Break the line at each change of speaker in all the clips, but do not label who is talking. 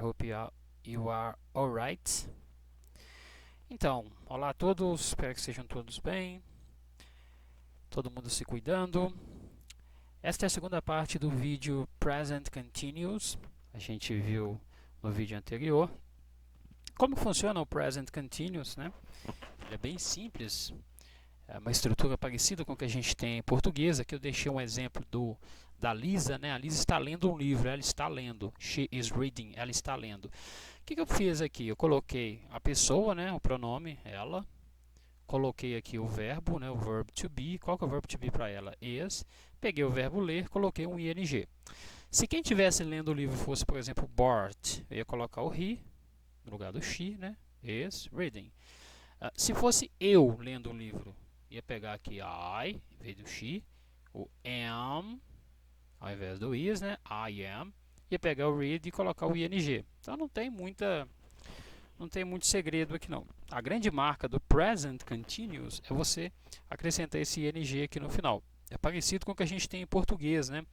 hope you are alright. Então, olá a todos, espero que sejam todos bem, todo mundo se cuidando. Esta é a segunda parte do vídeo Present Continuous. A gente viu no vídeo anterior como funciona o Present Continuous, né? Ele é bem simples, é uma estrutura parecida com o que a gente tem em português. Aqui eu deixei um exemplo da Lisa, né? A Lisa está lendo um livro, ela está lendo. She is reading, ela está lendo. O que eu fiz aqui? Eu coloquei a pessoa, né? O pronome, ela. Coloquei aqui o verbo, né? O verb to be. Qual que é o verbo to be para ela? Is. Peguei o verbo ler, coloquei um ing. Se quem estivesse lendo o livro fosse, por exemplo, Bart, eu ia colocar o he no lugar do she, né? Is reading. Se fosse eu lendo o livro, ia pegar aqui I, em vez do she, o am, ao invés do is, né? I am. Ia pegar o read e colocar o ing. Então não tem muito segredo aqui não. A grande marca do present continuous é você acrescentar esse ing aqui no final. É parecido com o que a gente tem em português, né?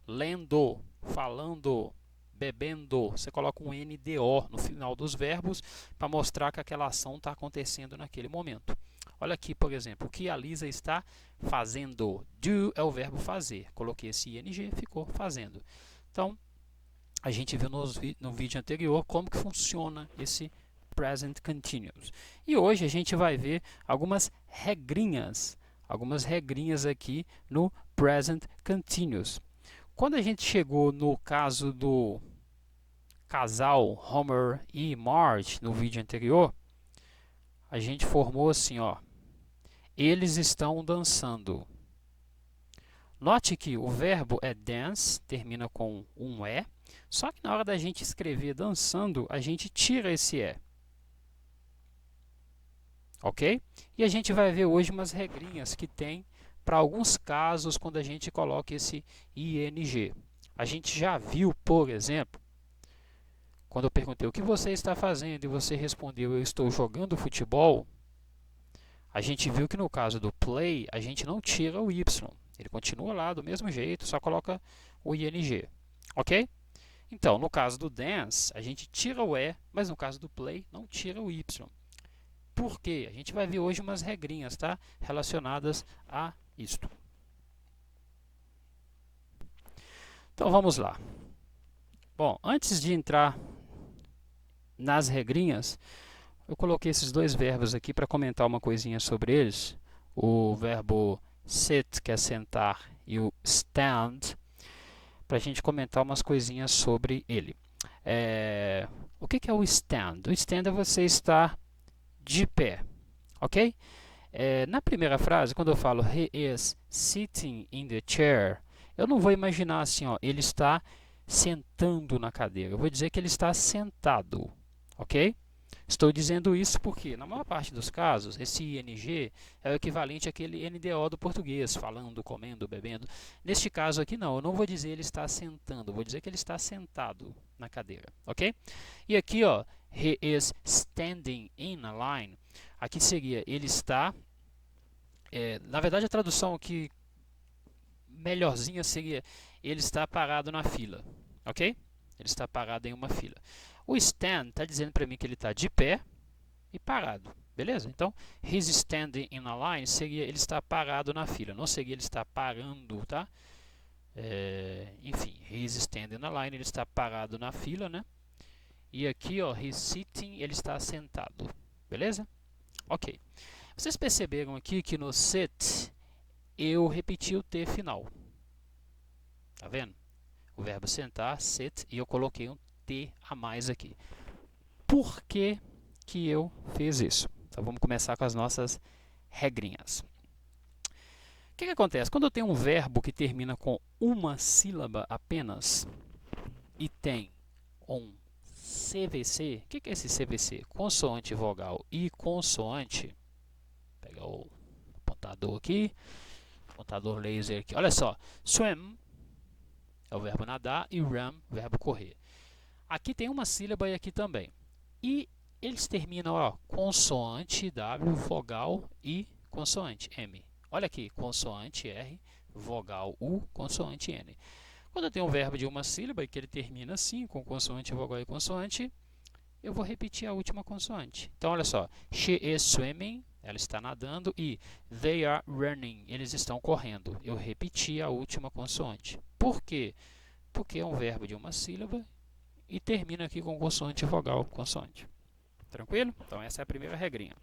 Lendo, falando, bebendo. Você coloca um NDO no final dos verbos para mostrar que aquela ação está acontecendo naquele momento. Olha aqui, por exemplo, o que a Lisa está fazendo. Do é o verbo fazer. Coloquei esse ing, ficou fazendo. Então, a gente viu no vídeo anterior como que funciona esse present continuous. E hoje a gente vai ver algumas regrinhas aqui no present continuous. Quando a gente chegou no caso do casal Homer e Marge no vídeo anterior, a gente formou assim, ó. Eles estão dançando. Note que o verbo é dance, termina com um E, só que na hora da gente escrever dançando, a gente tira esse E. Ok? E a gente vai ver hoje umas regrinhas que tem para alguns casos quando a gente coloca esse ing. A gente já viu, por exemplo, quando eu perguntei o que você está fazendo e você respondeu eu estou jogando futebol, a gente viu que no caso do play a gente não tira o y, ele continua lá do mesmo jeito, só coloca o ing, ok? Então, no caso do dance, a gente tira o e, mas no caso do play não tira o y. Por quê? A gente vai ver hoje umas regrinhas, tá? Relacionadas a isto. Então vamos lá. Bom, antes de entrar nas regrinhas, eu coloquei esses dois verbos aqui para comentar uma coisinha sobre eles. O verbo sit, que é sentar, e o stand, para a gente comentar umas coisinhas sobre ele. O que é o stand? O stand é você estar de pé, ok? Na primeira frase, quando eu falo he is sitting in the chair, eu não vou imaginar assim, ó, ele está sentando na cadeira. Eu vou dizer que ele está sentado, ok? Estou dizendo isso porque, na maior parte dos casos, esse ing é o equivalente àquele NDO do português, falando, comendo, bebendo. Neste caso aqui não, eu não vou dizer ele está sentando, vou dizer que ele está sentado na cadeira, ok? E aqui, ó, he is standing in a line, aqui seria ele está, na verdade a tradução aqui melhorzinha seria ele está parado na fila, ok? Ele está parado em uma fila. O stand está dizendo para mim que ele está de pé e parado, beleza? Então, he's standing in a line seria ele está parado na fila, não seria ele está parando, tá? Enfim, he's standing in a line, ele está parado na fila, né? E aqui, ó, he's sitting, ele está sentado, beleza? Ok. Vocês perceberam aqui que no sit eu repeti o T final, tá vendo? O verbo sentar, sit, e eu coloquei um T a mais aqui. Por que eu fiz isso? Então vamos começar com as nossas regrinhas. O que acontece? Quando eu tenho um verbo que termina com uma sílaba apenas e tem um CVC, o que é esse CVC? Consoante, vogal e consoante. Vou pegar o apontador aqui, apontador laser aqui. Olha só, swim é o verbo nadar e run, verbo correr. Aqui tem uma sílaba e aqui também. E eles terminam, ó, consoante W, vogal e consoante M. Olha aqui, consoante R, vogal U, consoante N. Quando eu tenho um verbo de uma sílaba e que ele termina assim, com consoante, vogal e consoante, eu vou repetir a última consoante. Então, olha só. She is swimming, ela está nadando, e they are running, eles estão correndo. Eu repeti a última consoante. Por quê? Porque é um verbo de uma sílaba e termina aqui com consoante, vogal, consoante. Tranquilo? Então, essa é a primeira regrinha.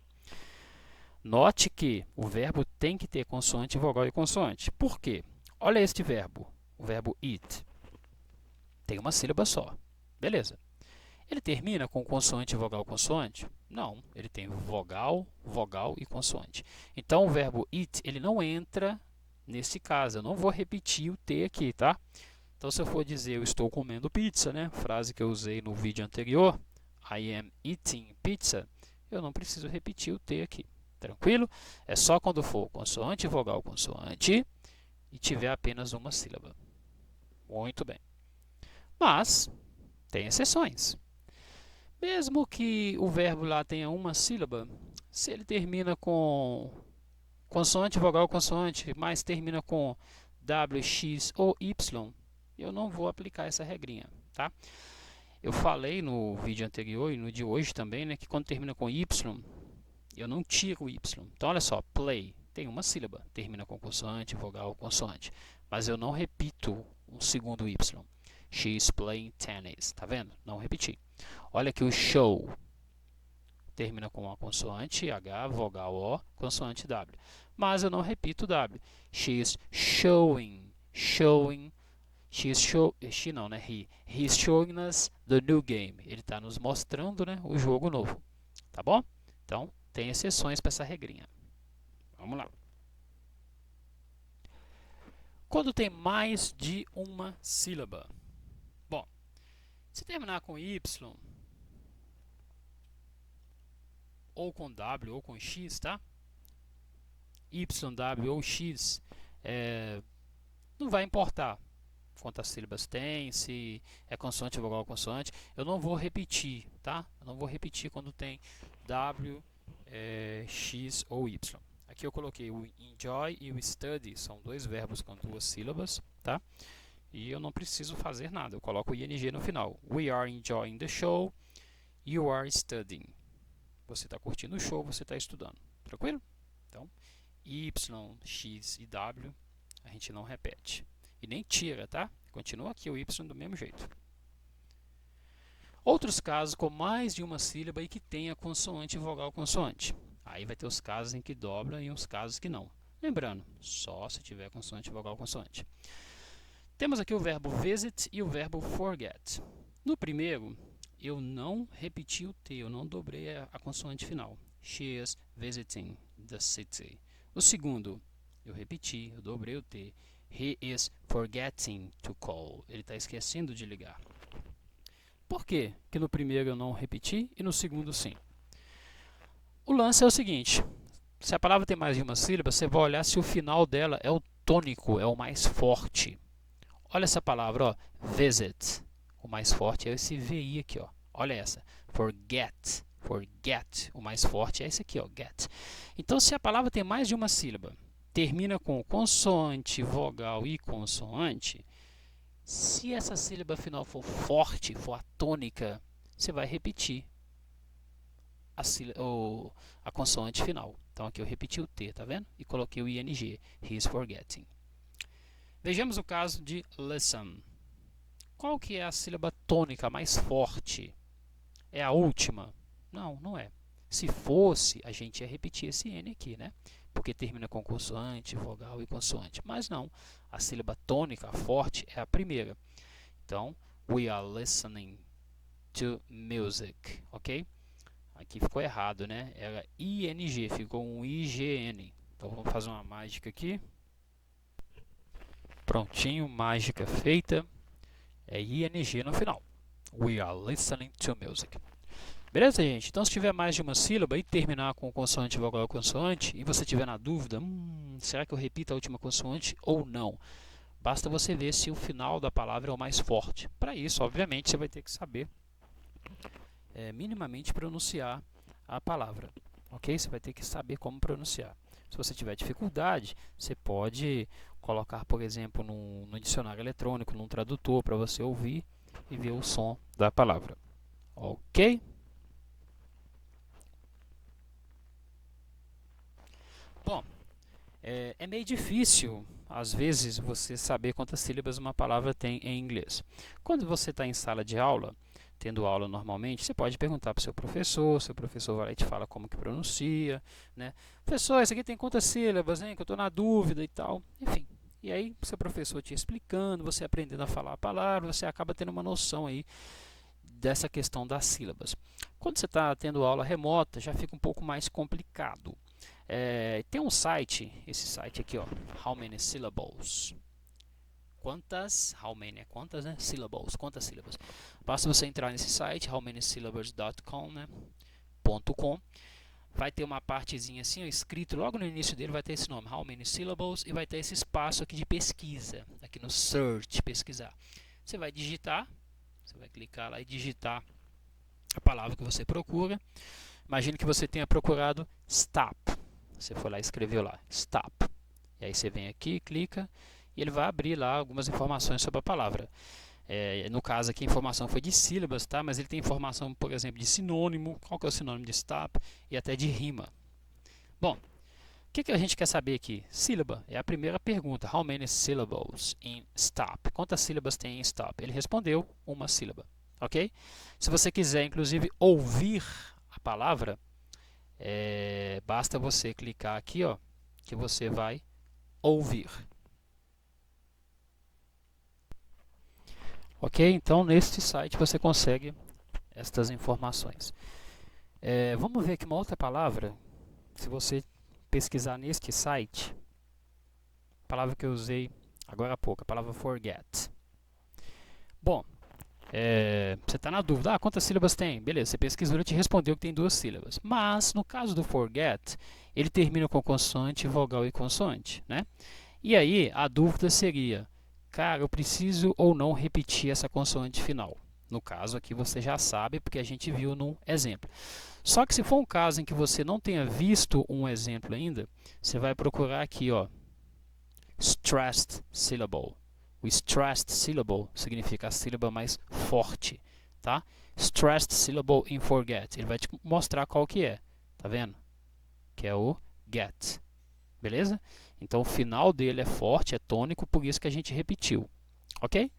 Note que o verbo tem que ter consoante, vogal e consoante. Por quê? Olha este verbo, o verbo eat. Tem uma sílaba só. Beleza. Ele termina com consoante, vogal, consoante? Não, ele tem vogal, vogal e consoante. Então, o verbo eat, ele não entra nesse caso. Eu não vou repetir o T aqui, tá? Então, se eu for dizer eu estou comendo pizza, né? Frase que eu usei no vídeo anterior, I am eating pizza, eu não preciso repetir o T aqui. Tranquilo? É só quando for consoante, vogal, consoante e tiver apenas uma sílaba. Muito bem. Mas, tem exceções. Mesmo que o verbo lá tenha uma sílaba, se ele termina com consoante, vogal, consoante, mas termina com W, X ou Y, eu não vou aplicar essa regrinha, tá? Eu falei no vídeo anterior e no de hoje também, né, que quando termina com Y, eu não tiro o Y. Então, olha só, play tem uma sílaba, termina com consoante, vogal, consoante, mas eu não repito um segundo Y. She's playing tennis, tá vendo? Não repeti. Olha aqui o show, termina com uma consoante, H, vogal O, consoante W. Mas eu não repito W. She's showing, showing, she não, né? He's showing us the new game. Ele está nos mostrando, né, o jogo novo. Tá bom? Então, tem exceções para essa regrinha. Vamos lá. Quando tem mais de uma sílaba. Bom, se terminar com Y, ou com W, ou com X, tá? Y, W ou X, não vai importar quantas sílabas tem, se é consoante, vogal ou consoante. Eu não vou repetir, tá? Eu não vou repetir quando tem W, X ou Y. Aqui eu coloquei o enjoy e o study, são dois verbos com duas sílabas, tá? E eu não preciso fazer nada, eu coloco o ing no final. We are enjoying the show, you are studying. Você está curtindo o show, você está estudando. Tranquilo? Então, Y, X e W a gente não repete. E nem tira, tá? Continua aqui o Y do mesmo jeito. Outros casos com mais de uma sílaba e que tenha consoante, vogal, consoante. Aí vai ter os casos em que dobra e os casos que não. Lembrando, só se tiver consoante, vogal, consoante. Temos aqui o verbo visit e o verbo forget. No primeiro, eu não repeti o T, eu não dobrei a consoante final. She is visiting the city. O segundo, eu repeti, eu dobrei o T. He is forgetting to call. Ele está esquecendo de ligar. Por quê que no primeiro eu não repeti e no segundo sim? O lance é o seguinte, se a palavra tem mais de uma sílaba, você vai olhar se o final dela é o tônico, é o mais forte. Olha essa palavra, ó, visit. O mais forte é esse VI aqui, ó. Olha essa, forget. Forget. O mais forte é esse aqui, ó, get. Então, se a palavra tem mais de uma sílaba, termina com consoante, vogal e consoante, se essa sílaba final for forte, for a tônica, você vai repetir a consoante final. Então, aqui eu repeti o T, tá vendo? E coloquei o ING, he is forgetting. Vejamos o caso de listen. Qual que é a sílaba tônica mais forte? É a última? Não, não é. Se fosse, a gente ia repetir esse N aqui, né? Porque termina com consoante, vogal e consoante. Mas não, a sílaba tônica forte é a primeira. Então, we are listening to music, ok? Aqui ficou errado, né? Era ING, ficou um IGN. Então, vamos fazer uma mágica aqui. Prontinho, mágica feita. É ING no final. We are listening to music. Beleza, gente? Então, se tiver mais de uma sílaba e terminar com consoante, vogal ou consoante, e você tiver na dúvida, será que eu repito a última consoante ou não? Basta você ver se o final da palavra é o mais forte. Para isso, obviamente, você vai ter que saber minimamente pronunciar a palavra. Ok? Você vai ter que saber como pronunciar. Se você tiver dificuldade, você pode colocar, por exemplo, no dicionário eletrônico, num tradutor, para você ouvir e ver o som da palavra. Ok? Bom, é meio difícil, às vezes, você saber quantas sílabas uma palavra tem em inglês. Quando você está em sala de aula, tendo aula normalmente, você pode perguntar para o seu professor vai lá e te fala como que pronuncia, né? Professor, isso aqui tem quantas sílabas, hein? Que eu estou na dúvida e tal. Enfim, e aí seu professor te explicando, você aprendendo a falar a palavra, você acaba tendo uma noção aí dessa questão das sílabas. Quando você está tendo aula remota, já fica um pouco mais complicado. Tem um site, esse site aqui, ó, How Many Syllables. Quantas, né? Syllables, quantas sílabas. Basta você entrar nesse site, howmanysyllables.com, né? .com. Vai ter uma partezinha assim, ó, escrito logo no início dele, vai ter esse nome, How Many Syllables, e vai ter esse espaço aqui de pesquisa, aqui no Search, pesquisar. Você vai digitar, você vai clicar lá e digitar a palavra que você procura. Imagine que você tenha procurado stop. Você foi lá e escreveu lá, stop. E aí você vem aqui, clica, e ele vai abrir lá algumas informações sobre a palavra. No caso aqui a informação foi de sílabas, tá? Mas ele tem informação, por exemplo, de sinônimo, qual que é o sinônimo de stop, e até de rima. Bom, o que a gente quer saber aqui? Sílaba é a primeira pergunta. How many syllables in stop? Quantas sílabas tem em stop? Ele respondeu uma sílaba, ok? Se você quiser, inclusive, ouvir a palavra, basta você clicar aqui, ó, que você vai ouvir. Ok? Então, neste site você consegue estas informações. Vamos ver aqui uma outra palavra. Se você pesquisar neste site, a palavra que eu usei agora há pouco, a palavra forget. Bom, você está na dúvida, quantas sílabas tem? Beleza, você pesquisou, ele te respondeu que tem 2 sílabas. Mas, no caso do forget, ele termina com consoante, vogal e consoante, né? E aí, a dúvida seria, cara, eu preciso ou não repetir essa consoante final? No caso aqui você já sabe, porque a gente viu no exemplo. Só que se for um caso em que você não tenha visto um exemplo ainda, você vai procurar aqui, ó, stressed syllable. O stressed syllable significa a sílaba mais forte, tá? Stressed syllable in forget. Ele vai te mostrar qual que é, tá vendo? Que é o get, beleza? Então o final dele é forte, é tônico, por isso que a gente repetiu, ok?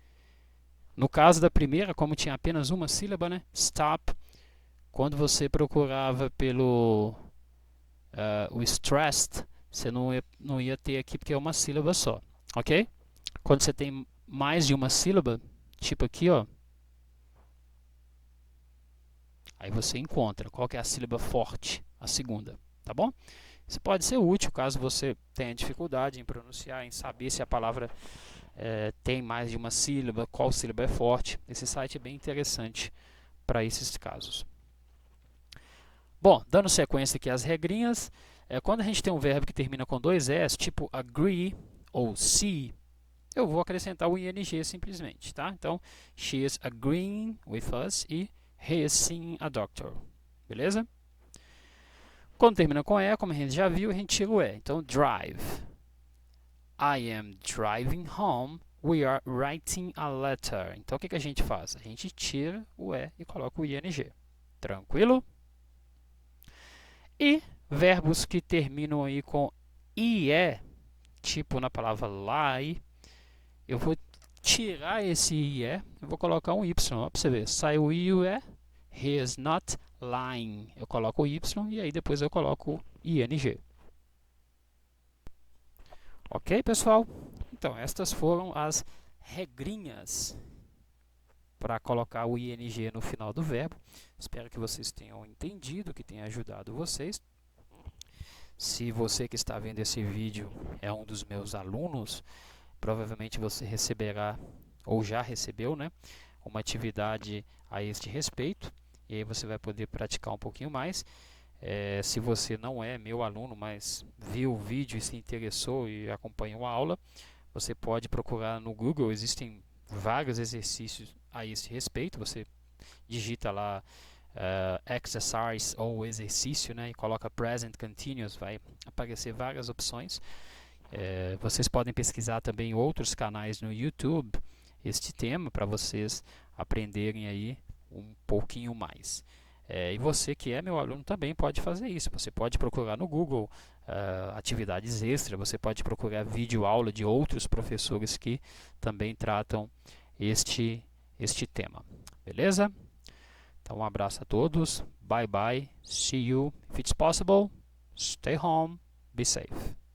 No caso da primeira, como tinha apenas uma sílaba, né? Stop. Quando você procurava pelo o stressed, você não ia ter aqui porque é uma sílaba só, ok? Quando você tem mais de uma sílaba, tipo aqui, ó, aí você encontra qual que é a sílaba forte, a segunda, tá bom? Isso pode ser útil caso você tenha dificuldade em pronunciar, em saber se a palavra tem mais de uma sílaba, qual sílaba é forte. Esse site é bem interessante para esses casos. Bom, dando sequência aqui às regrinhas, quando a gente tem um verbo que termina com 2 S, tipo agree ou see, eu vou acrescentar o ing simplesmente, tá? Então, she is agreeing with us e he is seeing a doctor, beleza? Quando termina com E, como a gente já viu, a gente tira o E. Então, drive. I am driving home. We are writing a letter. Então, o que a gente faz? A gente tira o E e coloca o ing. Tranquilo? E verbos que terminam aí com IE, tipo na palavra lie, eu vou tirar esse IE e vou colocar um Y. Para você ver, sai o I e o E. He is not lying. Eu coloco o Y e aí depois eu coloco o ING. Ok, pessoal? Então, estas foram as regrinhas para colocar o ing no final do verbo. Espero que vocês tenham entendido, que tenha ajudado vocês. Se você que está vendo esse vídeo é um dos meus alunos, provavelmente você receberá, ou já recebeu, né, uma atividade a este respeito. E aí você vai poder praticar um pouquinho mais. Se você não é meu aluno, mas viu o vídeo e se interessou e acompanhou a aula, você pode procurar no Google, existem vários exercícios a esse respeito. Você digita lá exercise ou exercício, né, e coloca present continuous, vai aparecer várias opções. Vocês podem pesquisar também outros canais no YouTube este tema para vocês aprenderem aí um pouquinho mais. E você que é meu aluno também pode fazer isso. Você pode procurar no Google atividades extras, você pode procurar vídeo aula de outros professores que também tratam este tema. Beleza? Então um abraço a todos. Bye bye. See you. If it's possible, stay home. Be safe.